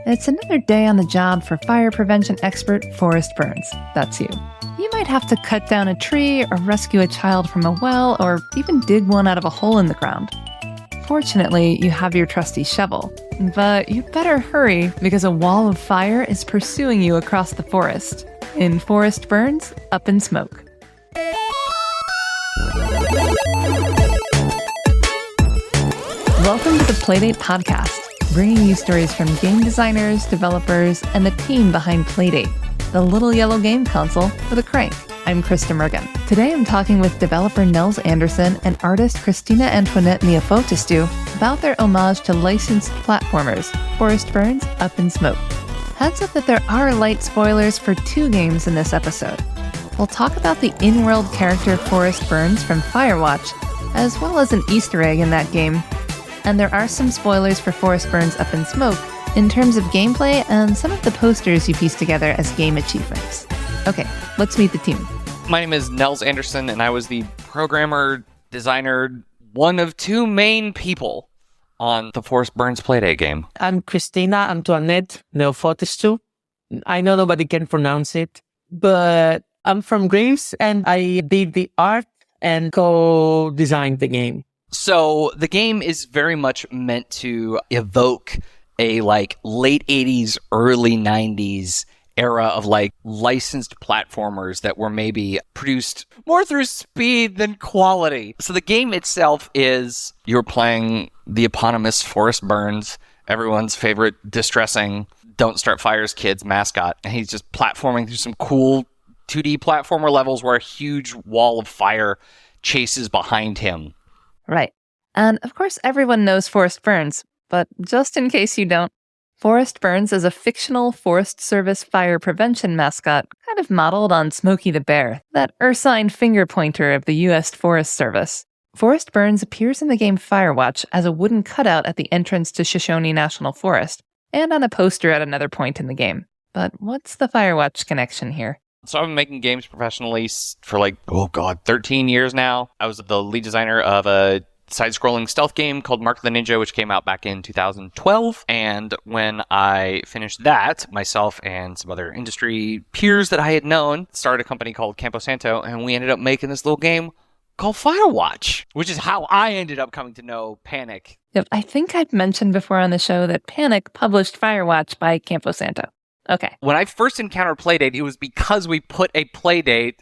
It's another day on the job for fire prevention expert Forrest Byrnes. That's you. You might have to cut down a tree or rescue a child from a well or even dig one out of a hole in the ground. Fortunately, you have your trusty shovel, but you better hurry because a wall of fire is pursuing you across the forest. In Forrest Byrnes, Up in Smoke. Welcome to the Playdate Podcast, bringing you stories from game designers, developers, and the team behind Playdate, the little yellow game console with a crank. I'm Krista Mergen. Today I'm talking with developer Nels Anderson and artist Christina Antoinette Neofotistu about their homage to licensed platformers, Forrest Byrnes, Up in Smoke. Heads up that there are light spoilers for 2 games in this episode. We'll talk about the in-world character Forrest Byrnes from Firewatch, as well as an Easter egg in that game. And there are some spoilers for Forrest Byrnes Up in Smoke in terms of gameplay and some of the posters you pieced together as game achievements. Okay, let's meet the team. My name is Nels Anderson, and I was the programmer, designer, one of 2 main people on the Forrest Byrnes Playdate game. I'm Christina Antoinette Neofotistu. I know nobody can pronounce it, but I'm from Greece, and I did the art and co-designed the game. So the game is very much meant to evoke a late 80s, early 90s era of licensed platformers that were maybe produced more through speed than quality. So the game itself is you're playing the eponymous Forrest Byrnes, everyone's favorite distressing Don't Start Fires Kids mascot. And he's just platforming through some cool 2D platformer levels where a huge wall of fire chases behind him. Right. And of course, everyone knows Forrest Byrnes, but just in case you don't, Forrest Byrnes is a fictional Forest Service fire prevention mascot, kind of modeled on Smokey the Bear, that ursine finger pointer of the U.S. Forest Service. Forrest Byrnes appears in the game Firewatch as a wooden cutout at the entrance to Shoshone National Forest, and on a poster at another point in the game. But what's the Firewatch connection here? So I've been making games professionally for 13 years now. I was the lead designer of a side-scrolling stealth game called Mark of the Ninja, which came out back in 2012. And when I finished that, myself and some other industry peers that I had known started a company called Campo Santo, and we ended up making this little game called Firewatch, which is how I ended up coming to know Panic. Yep, I think I've mentioned before on the show that Panic published Firewatch by Campo Santo. Okay. When I first encountered Playdate, it was because we put a Playdate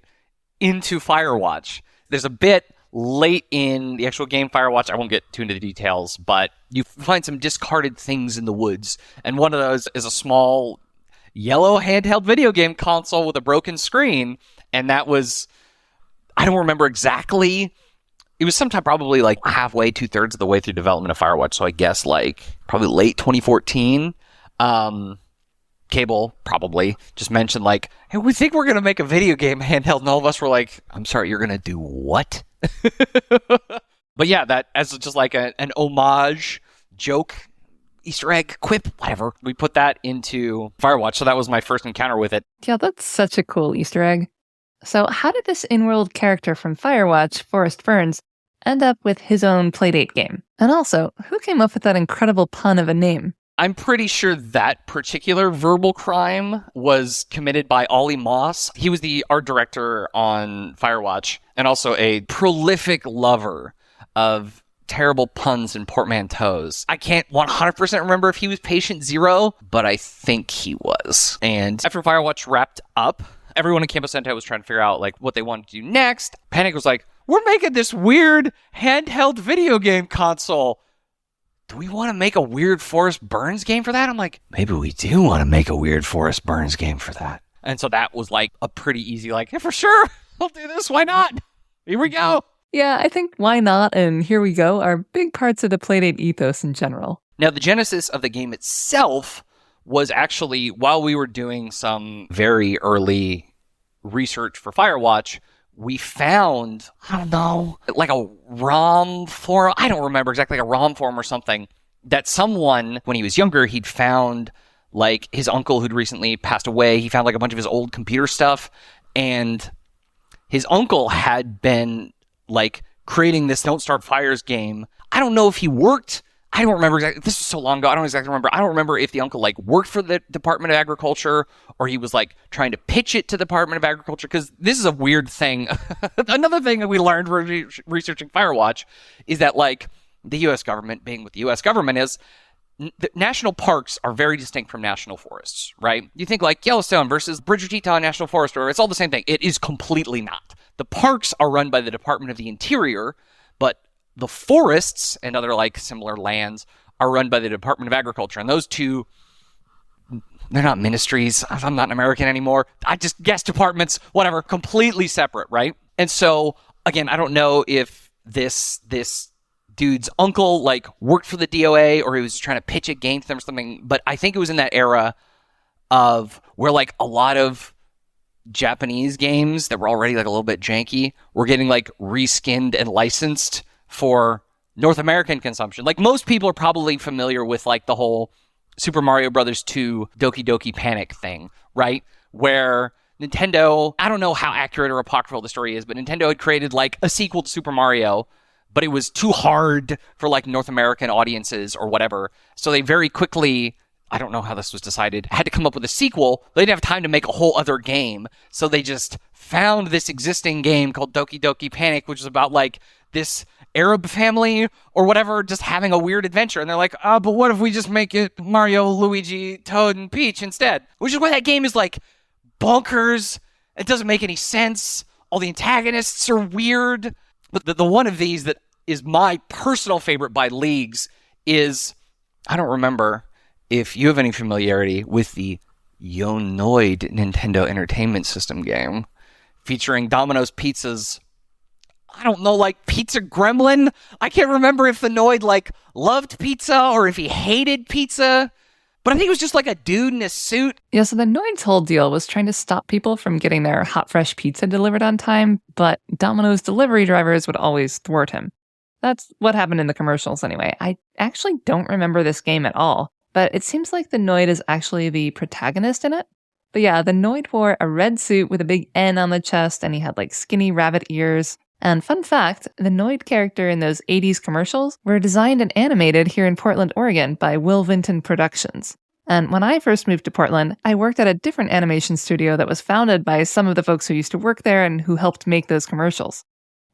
into Firewatch. There's a bit late in the actual game Firewatch, I won't get too into the details, but you find some discarded things in the woods. And one of those is a small yellow handheld video game console with a broken screen. And that was, I don't remember exactly. It was sometime probably halfway, 2/3 of the way through development of Firewatch. So I guess probably late 2014. Cable probably just mentioned hey, we think we're going to make a video game handheld. And all of us were like, I'm sorry, you're going to do what? But yeah, that as just an homage, joke, Easter egg, quip, whatever. We put that into Firewatch. So that was my first encounter with it. Yeah, that's such a cool Easter egg. So how did this in-world character from Firewatch, Forrest Byrnes, end up with his own Playdate game? And also, who came up with that incredible pun of a name? I'm pretty sure that particular verbal crime was committed by Ollie Moss. He was the art director on Firewatch and also a prolific lover of terrible puns and portmanteaus. I can't 100% remember if he was patient zero, but I think he was. And after Firewatch wrapped up, everyone in Campo Santo was trying to figure out what they wanted to do next. Panic was like, we're making this weird handheld video game console. Do we want to make a weird Forrest Byrnes game for that? I'm like, maybe we do want to make a weird Forrest Byrnes game for that. And so that was a pretty easy, yeah, for sure, I'll do this. Why not? Here we go. Yeah, I think why not and here we go are big parts of the Playdate ethos in general. Now, the genesis of the game itself was actually while we were doing some very early research for Firewatch, we found, I don't know, a ROM forum. I don't remember exactly, a ROM forum or something that someone, when he was younger, he'd found his uncle who'd recently passed away. He found a bunch of his old computer stuff, and his uncle had been creating this Don't Start Fires game. I don't know if he worked I don't remember exactly. This was so long ago. I don't exactly remember. I don't remember if the uncle like worked for the Department of Agriculture or he was like trying to pitch it to the Department of Agriculture. Because this is a weird thing. Another thing that we learned from researching Firewatch is that like the U.S. government, being what the U.S. government is, the national parks are very distinct from national forests, right? You think like Yellowstone versus Bridger Teton National Forest, or it's all the same thing. It is completely not. The parks are run by the Department of the Interior, but the forests and other like similar lands are run by the Department of Agriculture. And those two, they're not ministries. I'm not an American anymore. I just guess departments, whatever, completely separate, right? And so, again, I don't know if this dude's uncle like worked for the DOA or he was trying to pitch a game to them or something, but I think it was in that era of where like a lot of Japanese games that were already like a little bit janky were getting like reskinned and licensed for North American consumption. Like most people are probably familiar with like the whole Super Mario Brothers 2 Doki Doki Panic thing, right? Where Nintendo, I don't know how accurate or apocryphal the story is, but Nintendo had created like a sequel to Super Mario, but it was too hard for like North American audiences or whatever. So they very quickly, I don't know how this was decided, had to come up with a sequel. They didn't have time to make a whole other game. So they just found this existing game called Doki Doki Panic, which is about like this Arab family or whatever just having a weird adventure. And they're like, but what if we just make it Mario, Luigi, Toad, and Peach instead? Which is why that game is like bonkers. It doesn't make any sense. All the antagonists are weird. But the one of these that is my personal favorite by leagues is, I don't remember if you have any familiarity with the Yonoid Nintendo Entertainment System game featuring Domino's Pizza's, I don't know, like Pizza Gremlin? I can't remember if the Noid like loved pizza or if he hated pizza, but I think it was just like a dude in a suit. Yeah, so the Noid's whole deal was trying to stop people from getting their hot, fresh pizza delivered on time, but Domino's delivery drivers would always thwart him. That's what happened in the commercials anyway. I actually don't remember this game at all, but it seems like the Noid is actually the protagonist in it. But yeah, the Noid wore a red suit with a big N on the chest, and he had like skinny rabbit ears. And fun fact, the Noid character in those 80s commercials were designed and animated here in Portland, Oregon by Will Vinton Productions. And when I first moved to Portland, I worked at a different animation studio that was founded by some of the folks who used to work there and who helped make those commercials.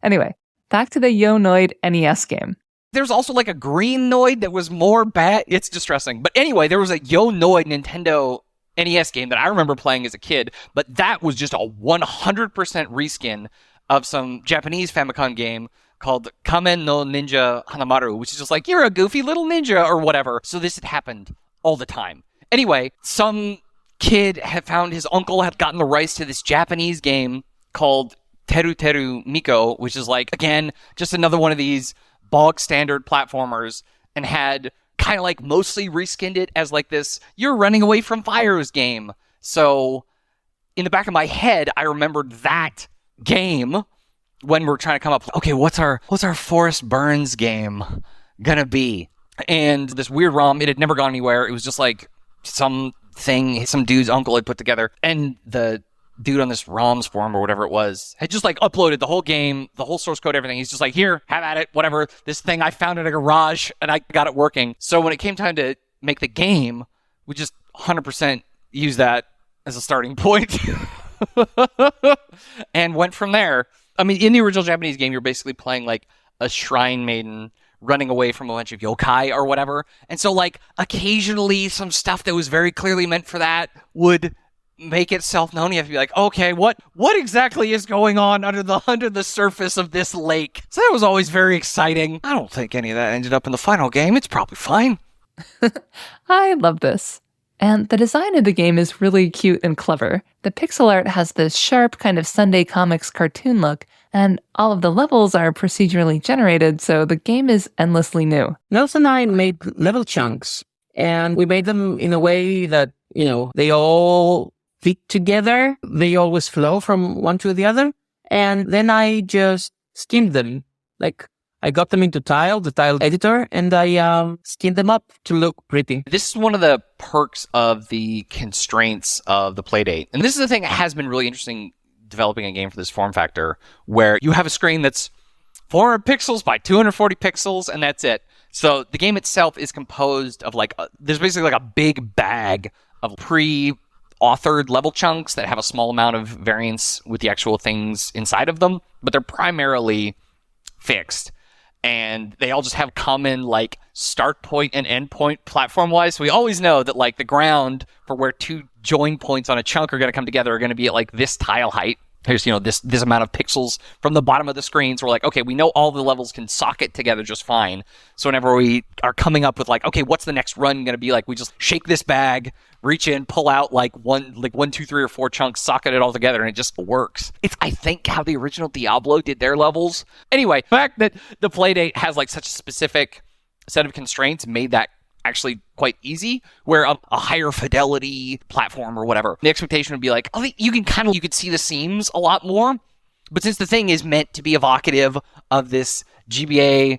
Anyway, back to the Yo Noid NES game. There's also like a green Noid that was more bad. It's distressing. But anyway, there was a Yo Noid Nintendo NES game that I remember playing as a kid, but that was just a 100% reskin of some Japanese Famicom game called Kamen no Ninja Hanamaru, which is just like, you're a goofy little ninja or whatever. So this had happened all the time. Anyway, some kid had found his uncle had gotten the rights to this Japanese game called Teru Teru Miko, which is like, again, just another one of these bog standard platformers, and had kind of like mostly reskinned it as like this, you're running away from fires game. So in the back of my head, I remembered that game when we're trying to come up, okay, what's our Forrest Byrnes game gonna be? And this weird ROM, it had never gone anywhere. It was just like some dude's uncle had put together. And the dude on this ROMs forum or whatever it was had just like uploaded the whole game, the whole source code, everything. He's just like, here, have at it, whatever. This thing I found in a garage and I got it working. So when it came time to make the game, we just 100% used that as a starting point and went from there. I mean, in the original Japanese game, you're basically playing like a shrine maiden running away from a bunch of yokai or whatever. And so like occasionally some stuff that was very clearly meant for that would make itself known. You have to be like, okay, what exactly is going on under the surface of this lake? So that was always very exciting. I don't think any of that ended up in the final game. It's probably fine. I love this. And the design of the game is really cute and clever. The pixel art has this sharp kind of Sunday comics cartoon look, and all of the levels are procedurally generated, so the game is endlessly new. Nelson and I made level chunks, and we made them in a way that, they all fit together. They always flow from one to the other. And then I just skinned them. Like, I got them into the tile editor, and I skinned them up to look pretty. This is one of the perks of the constraints of the Playdate. And this is the thing that has been really interesting developing a game for this form factor, where you have a screen that's 400 pixels by 240 pixels, and that's it. So the game itself is composed of there's basically like a big bag of pre-authored level chunks that have a small amount of variance with the actual things inside of them, but they're primarily fixed. And they all just have common start point and end point platform wise. So we always know that the ground for where two join points on a chunk are going to come together are going to be at this tile height. Here's, this amount of pixels from the bottom of the screen. So we're okay, we know all the levels can socket together just fine. So whenever we are coming up with okay, what's the next run going to be like? We just shake this bag, reach in, pull out one, 2, 3, or 4 chunks, socket it all together, and it just works. It's, I think, how the original Diablo did their levels. Anyway, the fact that the Playdate has such a specific set of constraints made that actually quite easy, where a higher fidelity platform or whatever, the expectation would be you could see the seams a lot more. But since the thing is meant to be evocative of this GBA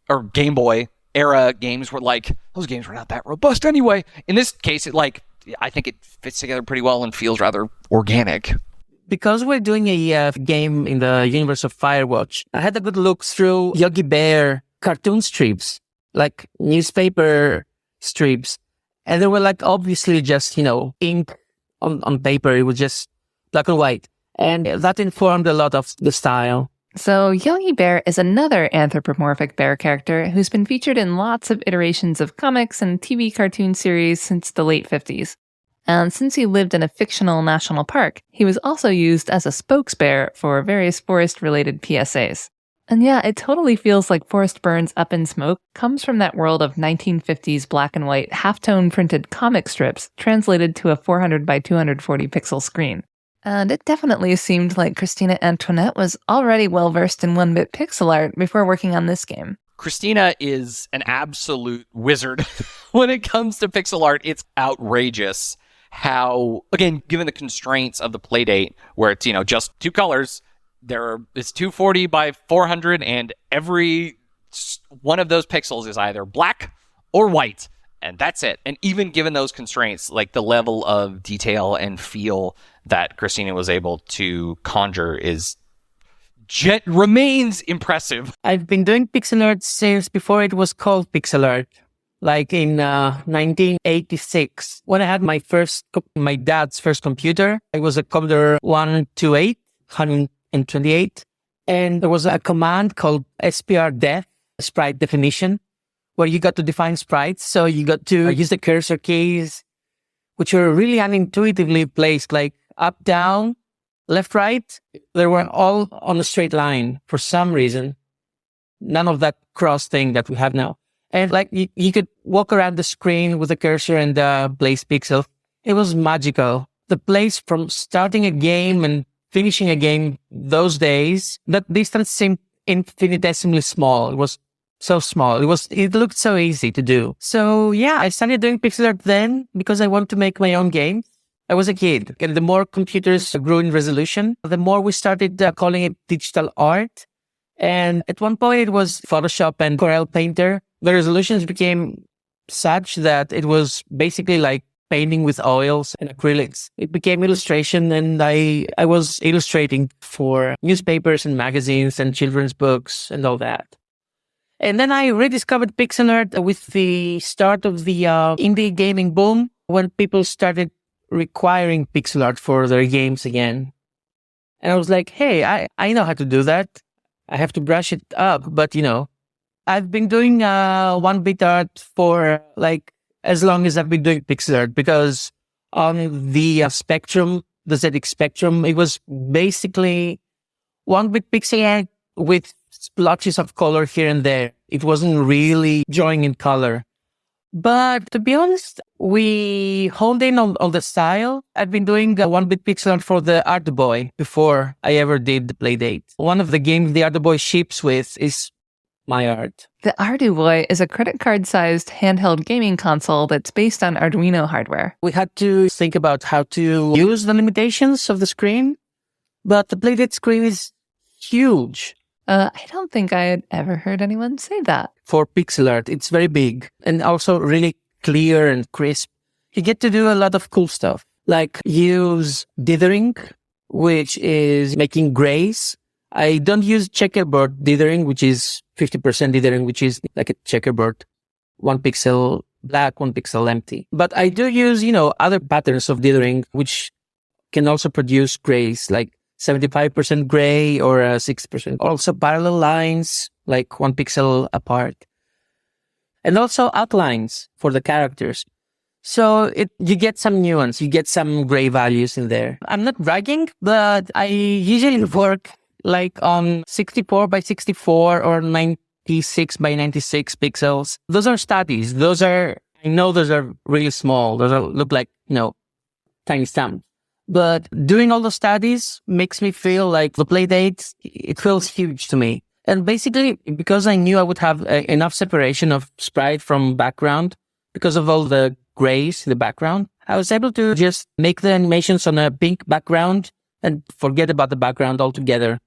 or Game Boy era games where those games were not that robust anyway. In this case, I think it fits together pretty well and feels rather organic. Because we're doing a game in the universe of Firewatch, I had a good look through Yogi Bear cartoon strips, newspaper strips, and they were obviously just ink on paper. It was just black and white, and that informed a lot of the style. So Yogi Bear is another anthropomorphic bear character who's been featured in lots of iterations of comics and TV cartoon series since the late 50s. And since he lived in a fictional national park, he was also used as a spokesbear for various forest-related PSAs. And yeah, it totally feels like Forrest Byrnes' Up in Smoke comes from that world of 1950s black and white halftone printed comic strips translated to a 400 by 240 pixel screen. And it definitely seemed like Christina Antoinette was already well-versed in 1-bit pixel art before working on this game. Christina is an absolute wizard when it comes to pixel art. It's outrageous how, again, given the constraints of the Playdate, where it's, just 2 colors, it's 240 by 400, and every one of those pixels is either black or white, and that's it. And even given those constraints, the level of detail and feel that Christina was able to conjure remains impressive. I've been doing pixel art since before it was called pixel art, in 1986, when I had my dad's first computer. It was a Commodore 128, 128, and there was a command called SPR sprite definition, where you got to define sprites. So you got to use the cursor keys, which were really unintuitively placed, up, down, left, right. They were all on a straight line for some reason. None of that cross thing that we have now. And you could walk around the screen with the cursor and place pixels. It was magical. The place from starting a game and finishing a game those days, that distance seemed infinitesimally small. It was so small. It looked so easy to do. So yeah, I started doing pixel art then because I wanted to make my own games. I was a kid, and the more computers grew in resolution, the more we started calling it digital art. And at one point it was Photoshop and Corel Painter. The resolutions became such that it was basically like painting with oils and acrylics. It became illustration, and I was illustrating for newspapers and magazines and children's books and all that. And then I rediscovered pixel art with the start of the indie gaming boom, when people started requiring pixel art for their games again. And I was like, hey, I know how to do that. I have to brush it up. But, I've been doing 1-bit art for as long as I've been doing pixel art, because on the Spectrum, the ZX Spectrum, it was basically 1-bit pixel art with splotches of color here and there. It wasn't really drawing in color. But to be honest, we honed in on the style. I've been doing 1-bit pixel art for the Art Boy before I ever did the Playdate. One of the games the Art Boy ships with is my art. The Ardu Boy is a credit card-sized handheld gaming console that's based on Arduino hardware. We had to think about how to use the limitations of the screen, but the Playdate screen is huge. I don't think I had ever heard anyone say that. For pixel art, it's very big and also really clear and crisp. You get to do a lot of cool stuff, like use dithering, which is making grays I don't use checkerboard dithering, which is 50% dithering, which is like a checkerboard, 1 pixel black, 1 pixel empty. But I do use, other patterns of dithering, which can also produce grays, like 75% gray or 6%. Also parallel lines, like 1 pixel apart. And also outlines for the characters. So you get some nuance, you get some gray values in there. I'm not bragging, but I usually work like on 64 by 64 or 96 by 96 pixels. Those are studies. I know those are really small. Look like, tiny stamps. But doing all the studies makes me feel like the play date, it feels huge to me. And basically, because I knew I would have enough separation of sprite from background, because of all the grays in the background, I was able to just make the animations on a pink background and forget about the background altogether.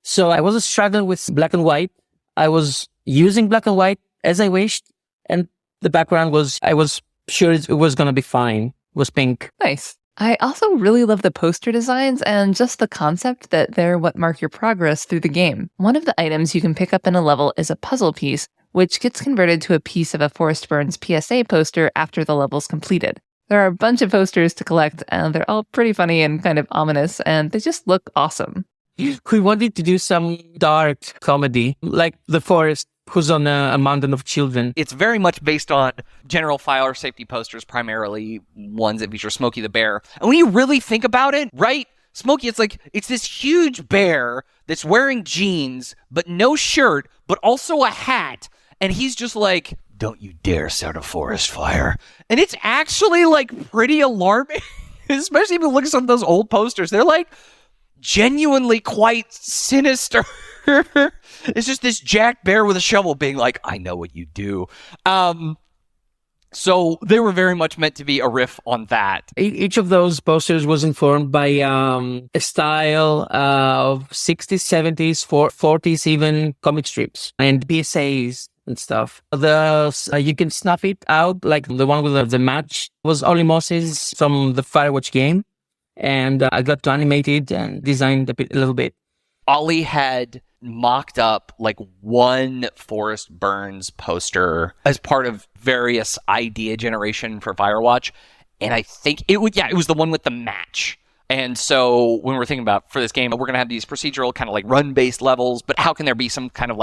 So I wasn't struggling with black and white. I was using black and white as I wished. And the background I was sure it was going to be fine. It was pink. Nice. I also really love the poster designs and just the concept that they're what mark your progress through the game. One of the items you can pick up in a level is a puzzle piece, which gets converted to a piece of a Forrest Byrnes PSA poster after the level's completed. There are a bunch of posters to collect, and they're all pretty funny and kind of ominous, and they just look awesome. We wanted to do some dark comedy, like the Forrest who's on a mountain of children. It's very much based on general fire safety posters, primarily ones that feature Smokey the Bear. And when you really think about it, right? Smokey, it's this huge bear that's wearing jeans, but no shirt, but also a hat. And he's just like, don't you dare start a forest fire. And it's actually pretty alarming, especially if you look at some of those old posters. They're genuinely quite sinister. It's just this jacked bear with a shovel being like, I know what you do. So they were very much meant to be a riff on that. Each of those posters was informed by a style of 60s, 70s, 40s, even comic strips and PSAs and stuff. You can snuff it out, like the one with the match was Ollie Moss's from the Firewatch game. And I got to animate it and designed a little bit. Ollie had mocked up one Forrest Byrnes poster as part of various idea generation for Firewatch. And I think it was the one with the match. And so when we're thinking about for this game, we're going to have these procedural kind of run-based levels, but how can there be some kind of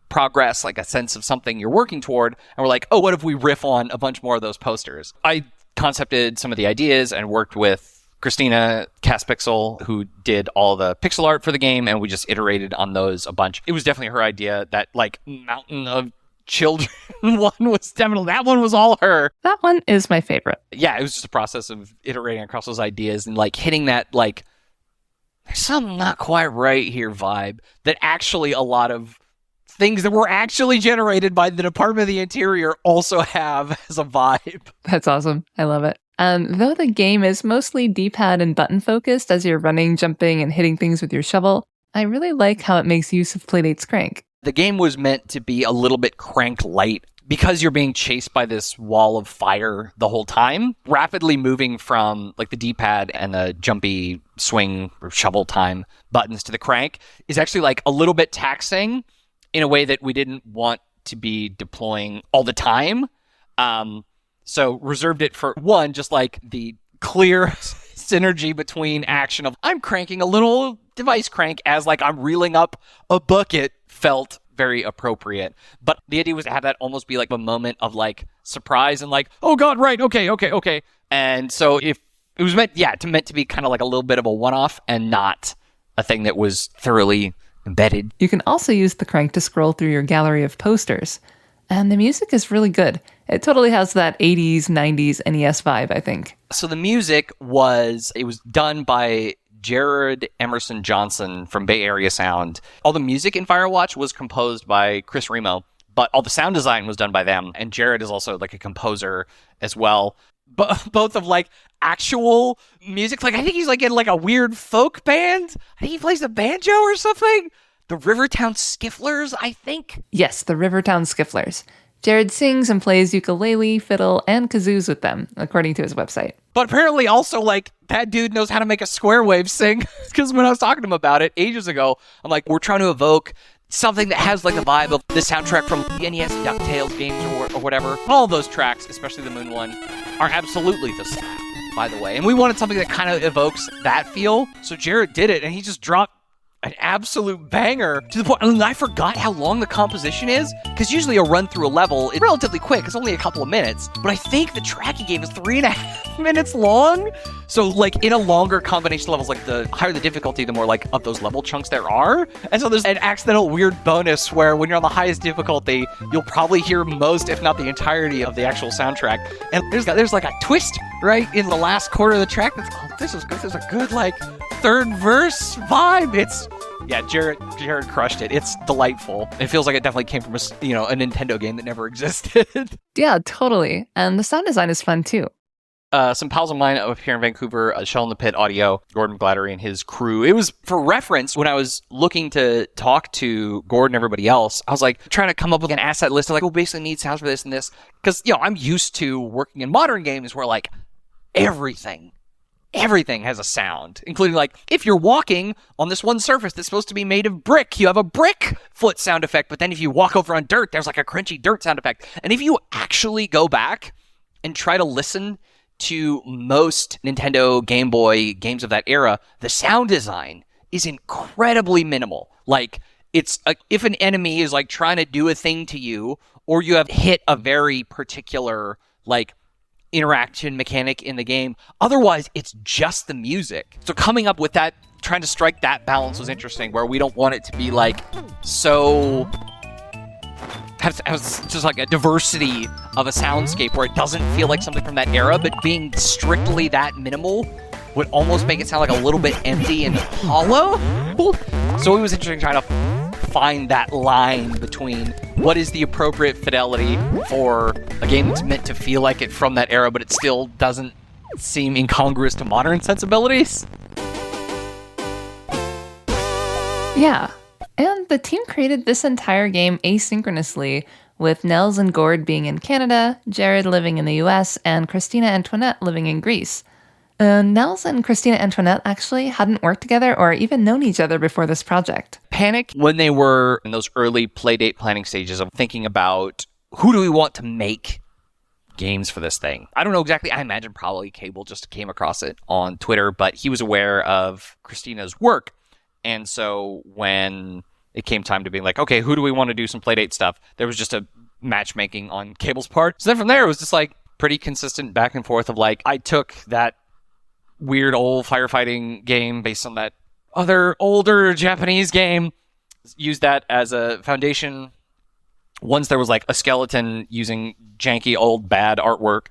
progress, a sense of something you're working toward? And we're like, oh, what if we riff on a bunch more of those posters? I concepted some of the ideas and worked with Christina Caspixel, who did all the pixel art for the game, and we just iterated on those a bunch. It was definitely her idea. That mountain of children one that one was all her. That one is my favorite. Yeah, it was just a process of iterating across those ideas and hitting that there's something not quite right here vibe that actually a lot of things that were actually generated by the Department of the Interior also have as a vibe. That's awesome. I love it. Though the game is mostly D-pad and button focused as you're running, jumping, and hitting things with your shovel, I really like how it makes use of Playdate's crank. The game was meant to be a little bit crank light because you're being chased by this wall of fire the whole time. Rapidly moving from the D-pad and the jumpy swing or shovel time buttons to the crank is actually a little bit taxing in a way that we didn't want to be deploying all the time. So reserved it for one, just the clear synergy between action of I'm cranking a little device crank as I'm reeling up a bucket felt very appropriate. But the idea was to have that almost be a moment of surprise and oh God, right, okay. And so if it was meant to be kind of a little bit of a one-off and not a thing that was thoroughly embedded. You can also use the crank to scroll through your gallery of posters. And the music is really good. It totally has that 80s, 90s NES vibe, I think. So the music was done by Jared Emerson Johnson from Bay Area Sound. All the music in Firewatch was composed by Chris Remo, but all the sound design was done by them. And Jared is also a composer as well. But both of actual music. I think he's in a weird folk band. I think he plays the banjo or something. The Rivertown Skifflers, I think? Yes, the Rivertown Skifflers. Jared sings and plays ukulele, fiddle, and kazoos with them, according to his website. But apparently also, like, that dude knows how to make a square wave sing. Because when I was talking to him about it ages ago, I'm like, we're trying to evoke something that has, like, the vibe of the soundtrack from the NES DuckTales games or whatever. All those tracks, especially the Moon one, are absolutely the same, by the way. And we wanted something that kind of evokes that feel. So Jared did it, and he just dropped an absolute banger to the point. I mean, I forgot how long the composition is, because usually a run through a level is relatively quick. It's only a couple of minutes, but I think the track he gave is 3.5 minutes long. So, like, in a longer combination levels, like, the higher the difficulty, the more, like, of those level chunks there are. And so there's an accidental weird bonus where when you're on the highest difficulty, you'll probably hear most, if not the entirety, of the actual soundtrack. And there's like a twist right in the last quarter of the track. That's, this is good. There's a good, like, third verse vibe. Yeah, Jared crushed it. It's delightful. It feels like it definitely came from a Nintendo game that never existed. Yeah, totally. And the sound design is fun too. Some pals of mine up here in Vancouver, Shell in the Pit Audio, Gordon Glattery and his crew. It was for reference when I was looking to talk to Gordon and everybody else. I was like trying to come up with an asset list of like, basically need sounds for this and this. Because, I'm used to working in modern games where like everything has a sound, including like if you're walking on this one surface that's supposed to be made of brick, you have a brick foot sound effect. But then if you walk over on dirt, there's like a crunchy dirt sound effect. And if you actually go back and try to listen to most Nintendo Game Boy games of that era, the sound design is incredibly minimal. Like, it's if an enemy is like trying to do a thing to you, or you have hit a very particular like interaction mechanic in the game, otherwise it's just the music. So coming up with that, trying to strike that balance was interesting, where we don't want it to be like so has just like a diversity of a soundscape where it doesn't feel like something from that era, but being strictly that minimal would almost make it sound like a little bit empty and hollow. So it was interesting trying to find that line between what is the appropriate fidelity for a game that's meant to feel like it from that era, but it still doesn't seem incongruous to modern sensibilities. Yeah. And the team created this entire game asynchronously, with Nels and Gord being in Canada, Jared living in the US, and Christina Antoinette living in Greece. Nels and Christina Antoinette actually hadn't worked together or even known each other before this project. Panic when they were in those early playdate planning stages of thinking about who do we want to make games for this thing. I don't know exactly. I imagine probably Cable just came across it on Twitter, but he was aware of Christina's work. And so when it came time to being like, okay, who do we want to do some playdate stuff? There was just a matchmaking on Cable's part. So then from there, it was just like pretty consistent back and forth of like, I took that weird old firefighting game based on that other older Japanese game, used that as a foundation. Once there was like a skeleton using janky old bad artwork,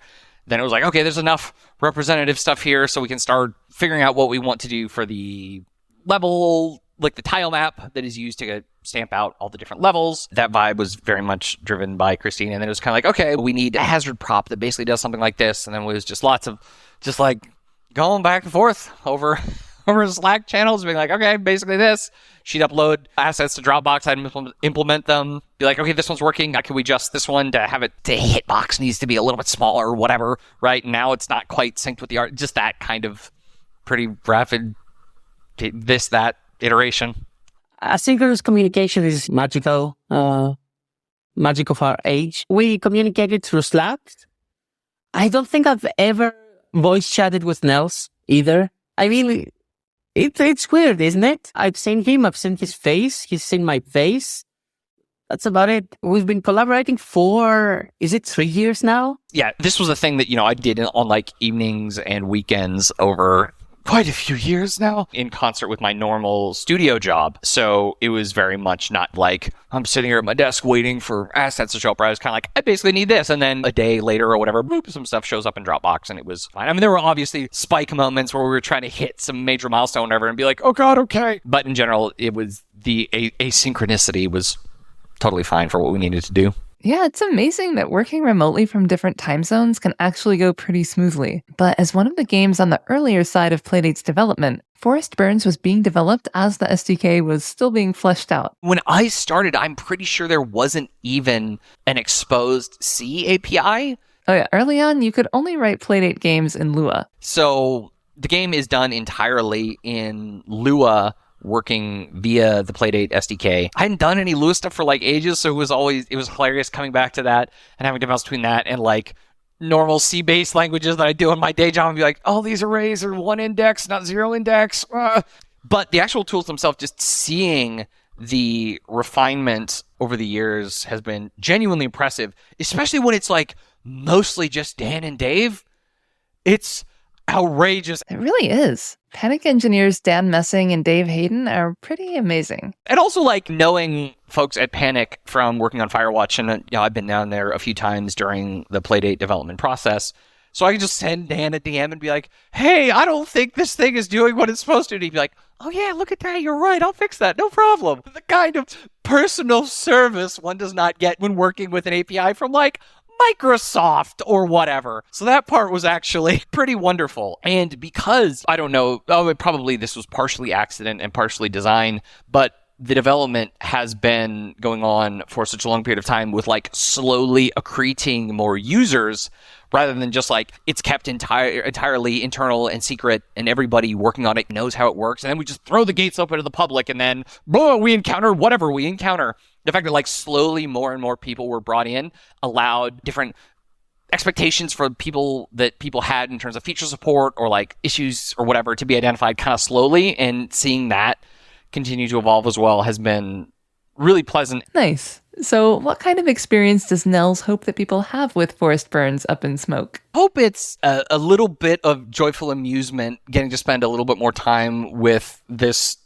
then it was like, okay, there's enough representative stuff here so we can start figuring out what we want to do for the level, like the tile map that is used to stamp out all the different levels. That vibe was very much driven by Christine. And then it was kind of like, okay, we need a hazard prop that basically does something like this. And then it was just lots of just like going back and forth over Slack channels, being like, okay, basically this. She'd upload assets to Dropbox, I'd implement them, be like, okay, this one's working. How can we adjust this one to have it, the hitbox needs to be a little bit smaller or whatever, right? Now it's not quite synced with the art. Just that kind of pretty rapid that iteration. Asynchronous communication is magical, magic of our age. We communicated through Slack. I don't think I've ever voice chatted with Nels either. I mean, it's weird, isn't it? I've seen him, I've seen his face, he's seen my face. That's about it. We've been collaborating for, is it 3 years now? Yeah, this was a thing that, I did on like evenings and weekends over quite a few years now in concert with my normal studio job. So it was very much not like I'm sitting here at my desk waiting for assets to show up. I was kind of like, I basically need this. And then a day later or whatever, boop, some stuff shows up in Dropbox and it was fine. I mean, there were obviously spike moments where we were trying to hit some major milestone or whatever and be like, oh God, okay. But in general, it was the asynchronicity was totally fine for what we needed to do. Yeah, it's amazing that working remotely from different time zones can actually go pretty smoothly. But as one of the games on the earlier side of Playdate's development, Forrest Byrnes was being developed as the SDK was still being fleshed out. When I started, I'm pretty sure there wasn't even an exposed C API. Oh yeah, early on, you could only write Playdate games in Lua. So the game is done entirely in Lua, working via the Playdate SDK. I hadn't done any Lua stuff for like ages, so it was hilarious coming back to that and having to bounce between that and like normal C-based languages that I do in my day job and be like, oh, these arrays are 1 index, not 0 index. But the actual tools themselves, just seeing the refinement over the years has been genuinely impressive, especially when it's like mostly just Dan and Dave. It's outrageous. It really is. Panic engineers Dan Messing and Dave Hayden are pretty amazing. And also, like, knowing folks at Panic from working on Firewatch, and I've been down there a few times during the Playdate development process, so I can just send Dan a DM and be like, hey, I don't think this thing is doing what it's supposed to. And he'd be like, oh yeah, look at that, you're right, I'll fix that, no problem. The kind of personal service one does not get when working with an API from, like, Microsoft or whatever. So that part was actually pretty wonderful. And because, I don't know, probably this was partially accident and partially design, but the development has been going on for such a long period of time with like slowly accreting more users rather than just like it's kept entirely internal and secret and everybody working on it knows how it works. And then we just throw the gates open to the public and then we encounter whatever we encounter. The fact that like slowly more and more people were brought in allowed different expectations for people that people had in terms of feature support or like issues or whatever to be identified kind of slowly, and seeing that continue to evolve as well has been really pleasant. Nice. So what kind of experience does Nels hope that people have with Forrest Byrnes up in smoke? Hope it's a little bit of joyful amusement, getting to spend a little bit more time with this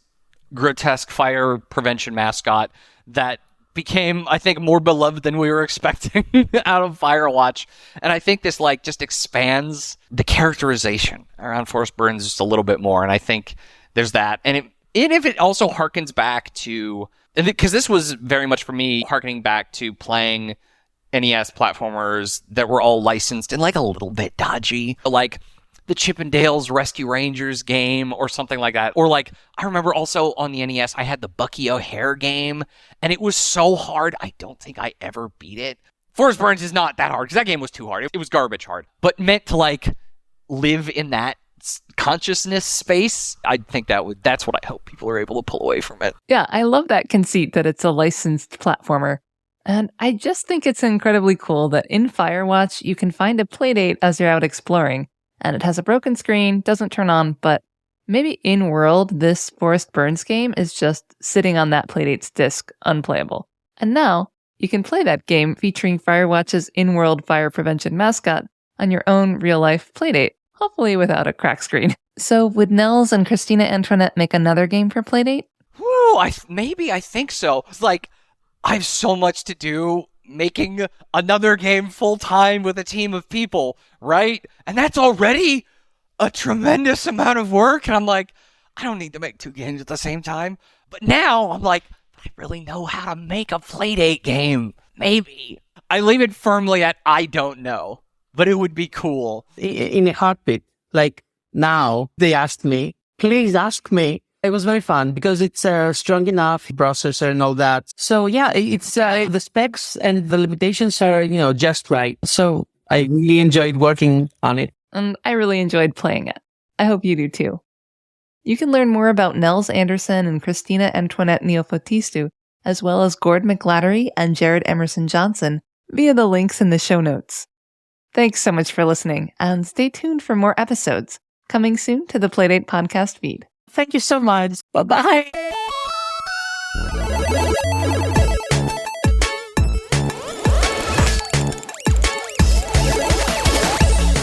grotesque fire prevention mascot that became, I think, more beloved than we were expecting out of Firewatch. And I think this like just expands the characterization around Forrest Byrnes just a little bit more. And I think there's that. And if it also harkens back to, because this was very much for me harkening back to playing NES platformers that were all licensed and like a little bit dodgy, like the Chippendales Rescue Rangers game or something like that. Or like, I remember also on the NES, I had the Bucky O'Hare game, and it was so hard, I don't think I ever beat it. Forrest Byrnes is not that hard, because that game was too hard. It was garbage hard. But meant to like live in that consciousness space, I think that's what I hope people are able to pull away from it. Yeah, I love that conceit that it's a licensed platformer. And I just think it's incredibly cool that in Firewatch, you can find a playdate as you're out exploring. And it has a broken screen, doesn't turn on, but maybe in-world, this Forrest Byrnes game is just sitting on that Playdate's disk, unplayable. And now, you can play that game featuring Firewatch's in-world fire prevention mascot on your own real-life Playdate, hopefully without a crack screen. So would Nels and Christina Antoinette make another game for Playdate? Ooh, I think so. It's like, I have so much to do making another game full-time with a team of people, right? And that's already a tremendous amount of work. And I'm like, I don't need to make 2 games at the same time. But now I'm like, I really know how to make a Playdate game. Maybe. I leave it firmly at I don't know, but it would be cool. In a heartbeat, like now they asked me, please ask me. It was very fun because it's strong enough processor and all that. So yeah, it's the specs and the limitations are, just right. So I really enjoyed working on it. And I really enjoyed playing it. I hope you do too. You can learn more about Nels Anderson and Christina Antoinette Neofotistou, as well as Gord McGlattery and Jared Emerson Johnson, via the links in the show notes. Thanks so much for listening, and stay tuned for more episodes, coming soon to the Playdate podcast feed. Thank you so much. Bye-bye.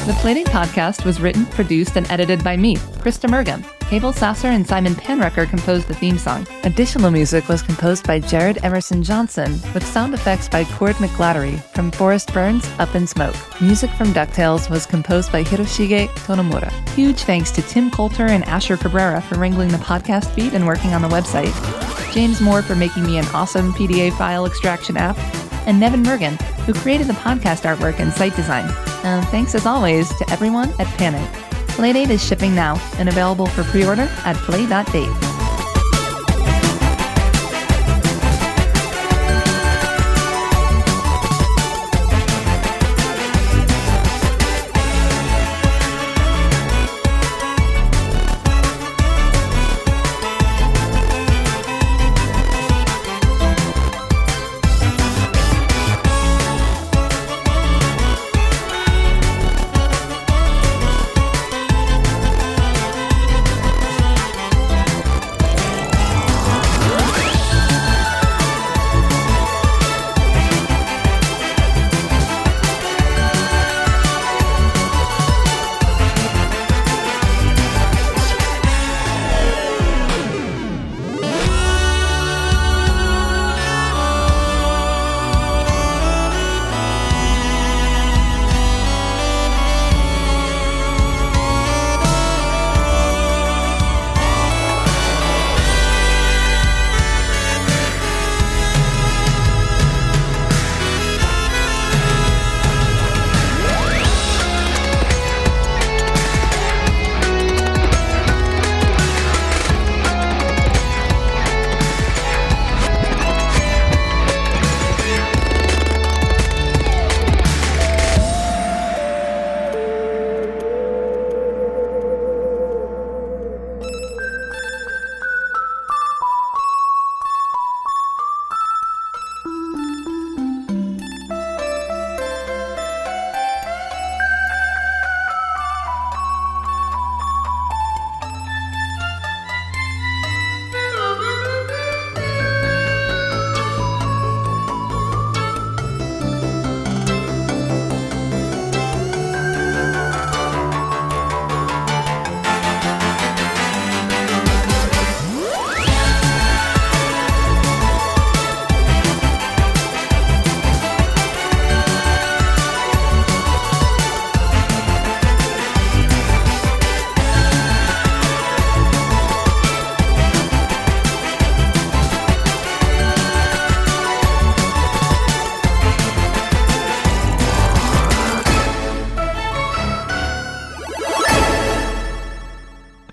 The Playdate podcast was written, produced, and edited by me, Krista Mergam. Cable Sasser and Simon Panrucker composed the theme song. Additional music was composed by Jared Emerson Johnson, with sound effects by Gord McGlattery from Forrest Byrnes, Up in Smoke. Music from DuckTales was composed by Hiroshige Tonomura. Huge thanks to Tim Coulter and Asher Cabrera for wrangling the podcast feed and working on the website. James Moore for making me an awesome PDA file extraction app. and Nevin Mergen, who created the podcast artwork and site design. And thanks as always to everyone at Panic. Playdate is shipping now and available for pre-order at play.date.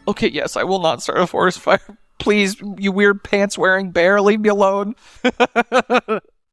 Okay, yes, I will not start a forest fire. Please, you weird pants-wearing bear, leave me alone.